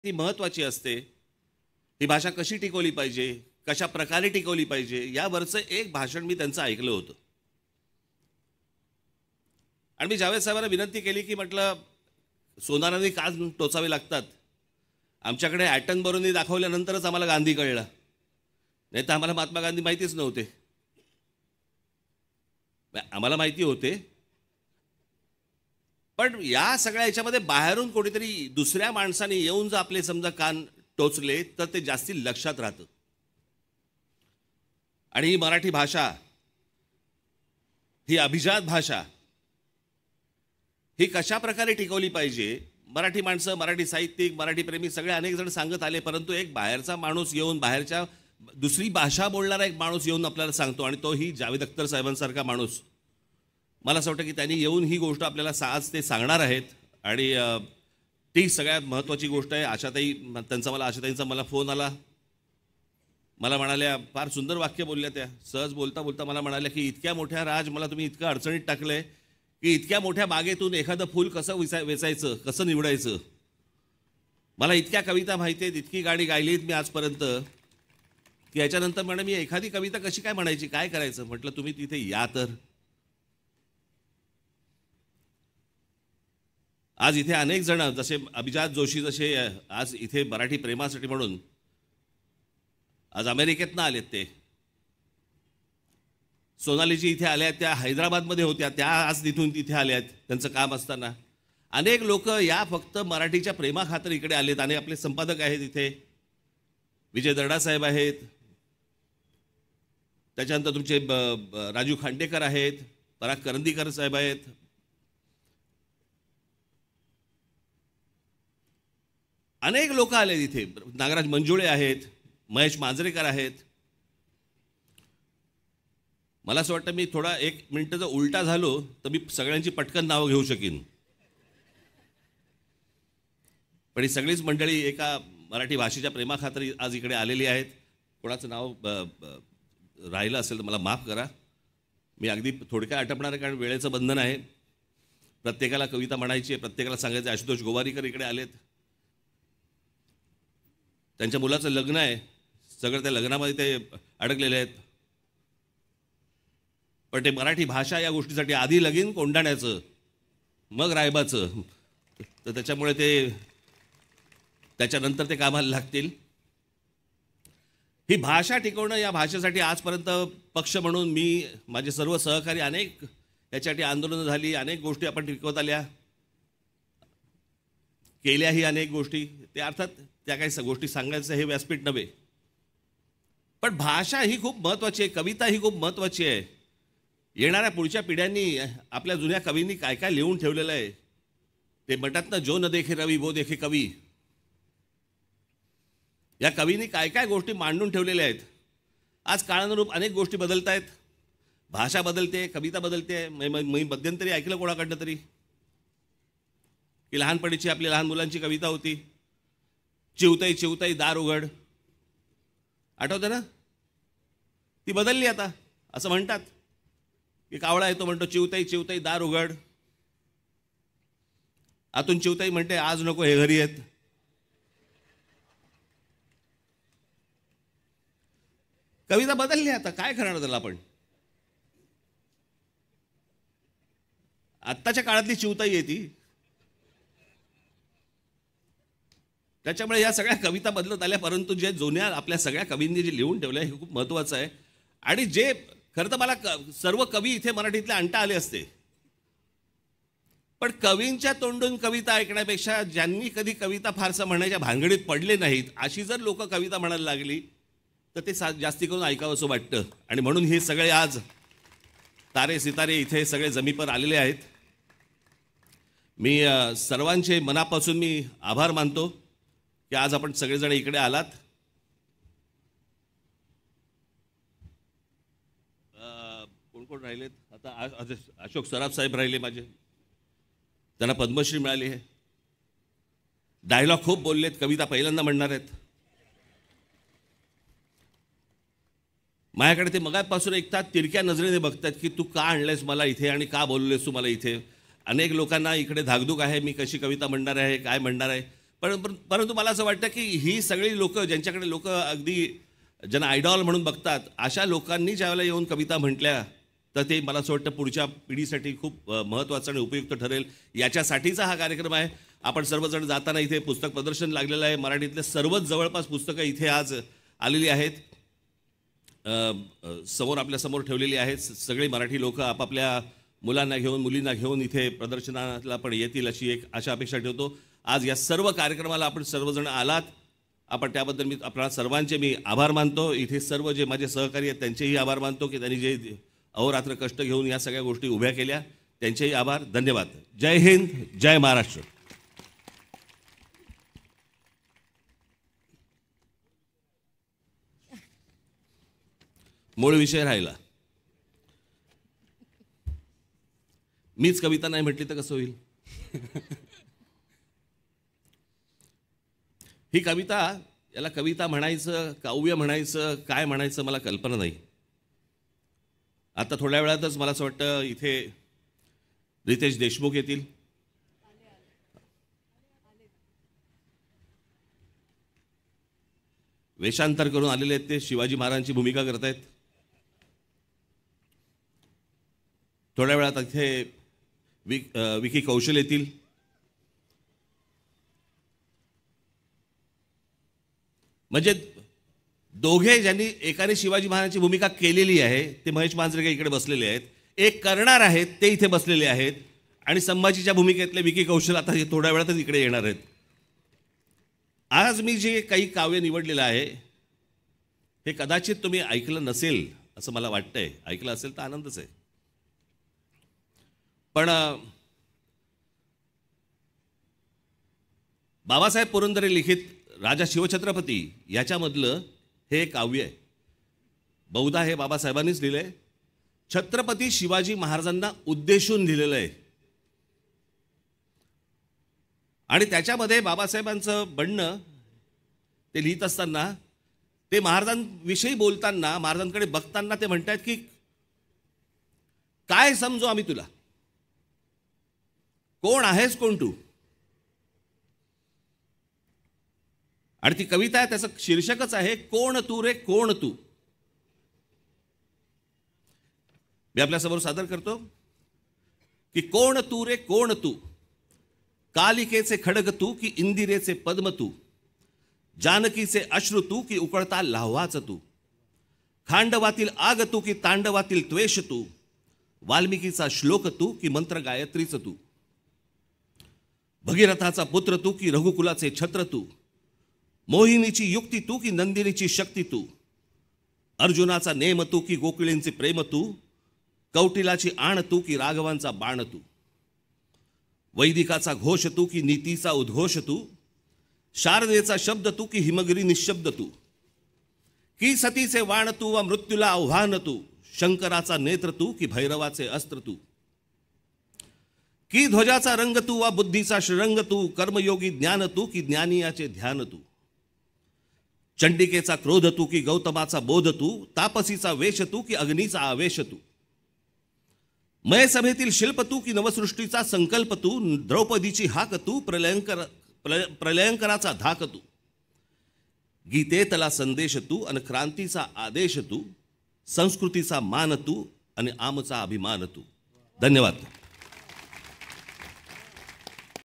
ती महत्त्वाची असते. ही भाषा कशी टिकवली पाहिजे, कशा प्रकारे टिकवली पाहिजे, यावरचं एक भाषण मी त्यांचं ऐकलं होतं. आणि मी जावेद साहेबांना विनंती केली, की म्हटलं, सोनारांनी काच टोचावे लागतात. आमच्याकडे ॲटनबरोनी दाखवल्यानंतरच आम्हाला गांधी कळला. नाही तर आम्हाला महात्मा गांधी माहितीच नव्हते. आम्हाला माहिती होते, पण या सगळ्या याच्यामध्ये बाहेरून कोणीतरी दुसऱ्या माणसाने येऊन जर आपले समजा कान टोचले तर ते जास्ती लक्षात राहतं. आणि ही मराठी भाषा, ही अभिजात भाषा, ही कशा प्रकारे टिकवली पाहिजे. मराठी माणसं, मराठी साहित्यिक, मराठी प्रेमी सगळे अनेक जण सांगत आले, परंतु एक बाहेरचा माणूस येऊन, बाहेरच्या दुसरी भाषा बोलणारा एक माणूस येऊन आपल्याला सांगतो, आणि तो ही जावेद अख्तर साहेबांसारखा माणूस. मला असं वाटतं की त्यांनी येऊन ही गोष्ट आपल्याला आज ते सांगणार आहेत. आणि ती सगळ्यात महत्त्वाची गोष्ट आहे. आशाताईंचा मला फोन आला. मला म्हणाल्या, फार सुंदर वाक्य बोलल्या त्या. सहज बोलता बोलता मला म्हणाल्या की इतक्या मोठ्या राज, मला तुम्ही इतकं अडचणीत टाकलंय की इतक्या मोठ्या बागेतून एखादं फूल कसं वेचायचं, कसं निवडायचं. मला इतक्या कविता माहिती आहेत, इतकी गाणी गायलीत मी आजपर्यंत, की याच्यानंतर म्हणे मी एखादी कविता कशी काय म्हणायची, काय करायचं. म्हटलं तुम्ही तिथे या तर. आज इथे अनेक जण, जसे अभिजात जोशी जसे आज इथे मराठी प्रेमासाठी म्हणून आज अमेरिकेतनं आलेत. ते सोनालीजी इथे आल्या, त्या हैदराबादमध्ये होत्या, त्या आज तिथून तिथे आल्यात त्यांचं काम असताना. अनेक लोक या फक्त मराठीच्या प्रेमाखातर इकडे आलेत. आणि आपले संपादक आहेत इथे, विजय दर्डा साहेब आहेत, त्याच्यानंतर तुमचे राजू खांडेकर आहेत, पराग करंदीकर साहेब आहेत. अनेक लोक आले इथे. नागराज मंजुळे आहेत, महेश मांजरेकर आहेत. मला असं वाटतं मी थोडा 1 मिनिट जर उलटा झालो तर मी सगळ्यांची पटकन नावं घेऊ शकीन. पण ही सगळीच मंडळी एका मराठी भाषेच्या प्रेमाखातर आज इकडे आलेली आहेत. कोणाचं नाव राहिलं असेल तर मला माफ करा. मी अगदी थोडक्यात आटपणार आहे, कारण वेळेचं बंधन आहे. प्रत्येकाला कविता म्हणायची आहे, प्रत्येकाला सांगायचं. आशुतोष गोवारीकर इकडे आलेत, त्यांच्या मुलाचं लग्न आहे, सगळं त्या लग्नामध्ये ते अडकलेले आहेत. पण ते मराठी भाषा या गोष्टीसाठी आधी लगीन कोंडाण्याचं, मग रायबाचं, तर त्याच्यामुळे त्याच्यानंतर ते कामाला लागतील. ही भाषा टिकवणं, या भाषेसाठी आजपर्यंत पक्ष म्हणून मी, माझे सर्व सहकारी, अनेक याच्यासाठी आंदोलनं झाली, अनेक गोष्टी आपण टिकवत आल्या, केल्याही अनेक गोष्टी. ते अर्थात त्या काही गोष्टी सांगायचं हे व्यासपीठ नव्हे, पण भाषा ही खूप महत्त्वाची आहे, कविता ही खूप महत्त्वाची आहे. येणाऱ्या पुढच्या पिढ्यांनी आपल्या जुन्या कवींनी काय काय लिहून ठेवलेलं आहे. ते म्हणतात ना, जो न देखे रवी वो देखे कवी. या कवींनी काय काय गोष्टी मांडून ठेवलेल्या आहेत. आज काळानुरूप अनेक गोष्टी बदलत आहेत, भाषा बदलते, कविता बदलते. मी मध्यंतरी ऐकलं कोणाकडनं तरी की लहानपणीची आपली लहान मुलांची कविता होती, चिवताई चिवताई दार उघड. आठवतं ना? ती बदलली आता. असं म्हणतात की कावळा येतो, म्हणतो चिवताई चिवताई दार उघड. आतून चिवताई म्हणते आज नको, हे घरी आहेत. कविता बदलली आता, काय करणार त्याला आपण. आत्ताच्या काळातली चिवताई आहे ती. त्याच्यामुळे या सगळ्या कविता बदलत आल्या, परंतु जे जुन्या आपल्या सगळ्या कवींनी जे लिहून ठेवलं आहे हे खूप महत्त्वाचं आहे. आणि जे खरं तर मला सर्व कवी इथे मराठीतले आणता आले असते, पण कवींच्या तोंडून कविता ऐकण्यापेक्षा ज्यांनी कधी कविता फारसं म्हणायच्या भानगडीत पडले नाहीत, अशी जर लोक कविता म्हणायला लागली तर ते जास्ती करून ऐकावं असं वाटतं. आणि म्हणून हे सगळे आज तारे सितारे इथे सगळे जमीपर आलेले आहेत. मी सर्वांचे मनापासून मी आभार मानतो की आज आपण सगळेजण इकडे आलात. कोण कोण राहिलेत आता? अशोक सराफ साहेब राहिले माझे, त्यांना पद्मश्री मिळाली आहे. डायलॉग खूप बोललेत, कविता पहिल्यांदा म्हणणार आहेत. माझ्याकडे ते मगापासून एक तास तिरक्या नजरेने बघतात की तू का आणलंयस मला इथे आणि का बोललेस तू मला इथे. अनेक लोकांना इकडे धाकधूक आहे, मी कशी कविता म्हणणार आहे, काय म्हणणार आहे. परंतु मला असं वाटतं की ही सगळी लोक ज्यांच्याकडे लोक अगदी ज्यांना आयडॉल म्हणून बघतात अशा लोकांनी ज्यावेळेला येऊन कविता म्हटल्या तर ते मला असं वाटतं पुढच्या पिढीसाठी खूप महत्त्वाचं आणि उपयुक्त ठरेल. याच्यासाठीचा हा कार्यक्रम आहे. आपण सर्वजण जाताना इथे पुस्तक प्रदर्शन लागलेलं आहे. मराठीतले सर्वच जवळपास पुस्तकं इथे आज आलेली आहेत, समोर आपल्यासमोर ठेवलेली आहेत. सगळे मराठी लोक आपापल्या मुलांना घेऊन मुलींना घेऊन इथे प्रदर्शनाला पण येतील अशी एक आशा अपेक्षा ठेवतो. आज या सर्व कार्यक्रमाला आपण सर्वजण आलात, आपण त्याबद्दल मी आपल्या सर्वांचे मी आभार मानतो. इथे सर्व जे माझे सहकारी आहेत त्यांचेही आभार मानतो की त्यांनी जे अहोरात्र कष्ट घेऊन या सगळ्या गोष्टी उभ्या केल्या, त्यांचेही आभार. धन्यवाद. जय हिंद, जय महाराष्ट्र. मूळ विषय राहिला. मीच कविता नाही म्हटली तर कसं होईल? ही कविता, याला कविता म्हणायचं, काव्य म्हणायचं, काय म्हणायचं मला कल्पना नाही. आता थोड्या वेळातच मला असं वाटतं इथे रितेश देशमुख येतील. वेषांतर करून आलेले आहेत, ते शिवाजी महाराजांची भूमिका करत आहेत. थोड्या वेळात इथे विकी कौशल येतील. म्हणजे दोघे ज्यांनी एकाने शिवाजी महाराजांची भूमिका केलेली आहे ते महेश मांजरेकर इकडे बसलेले आहेत, एक करणार आहेत ते इथे बसलेले आहेत, आणि संभाजीच्या भूमिकेतले विकी कौशल आता थोड्या वेळातच इकडे येणार आहेत. आज मी जे काही काव्य निवडलेलं आहे हे कदाचित तुम्ही ऐकलं नसेल असं मला वाटतंय. ऐकलं असेल तर आनंदच आहे. पण बाबासाहेब पुरंदरे लिखित राजा शिवछत्रपती याच्यामधलं हे काव्य आहे. बहुधा हे बाबासाहेबांनीच लिहिलंय. छत्रपती शिवाजी महाराजांना उद्देशून लिहिलेलं आहे. आणि त्याच्यामध्ये बाबासाहेबांचं म्हणणं ते लिहित असताना, ते महाराजांविषयी बोलताना, महाराजांकडे बघताना ते म्हणतात की काय समजू आम्ही तुला, कोण आहेस कोण तू. आणि ती कविता आहे, त्याचं शीर्षकच आहे कोण तू रे कोण तू. मी आपल्यासमोर सादर करतो की कोण तू रे कोण तू, कालिकेचे खडग तू की इंदिरेचे पद्म तू, जानकीचे अश्रू तू की उकळता लाव्हाच तू, खांडवातील आग तू की तांडवातील त्वेष तू, वाल्मिकीचा श्लोक तू की मंत्र गायत्रीच तू, भगीरथाचा पुत्र तू की रघुकुलाचे छत्र तू, मोहिनीची युक्ती तू की नंदिनीची शक्ती तू, अर्जुनाचा नेम तू की गोकुळींचे प्रेम तू, कौटिलाची आण तू की राघवांचा बाण तू, वैदिकाचा घोष तू की नीतीचा उद्घोष तू, शारदेचा शब्द तू की हिमगिरी निशब्द तू, की सतीचे वाण तू व मृत्यूला आव्हान तू, शंकराचा नेत्र तू की भैरवाचे अस्त्र तू, की ध्वजाचा रंग तू वा बुद्धीचा श्रंग तू, कर्मयोगी ज्ञान तू की ज्ञानियाचे ध्यान तू, चंडिकेचा क्रोध तू की गौतमाचा बोध तू, तापसीचा वेश तू की अग्नीचा आवेश तू, मय सभेतील शिल्प तू की नवसृष्टीचा संकल्प तू, द्रौपदीची हाक तू प्रलयंकराचा धाक तू, गीतेतला संदेश तू आणि क्रांतीचा आदेश तू, संस्कृतीचा मान तू आणि आमचा अभिमान तू. धन्यवाद.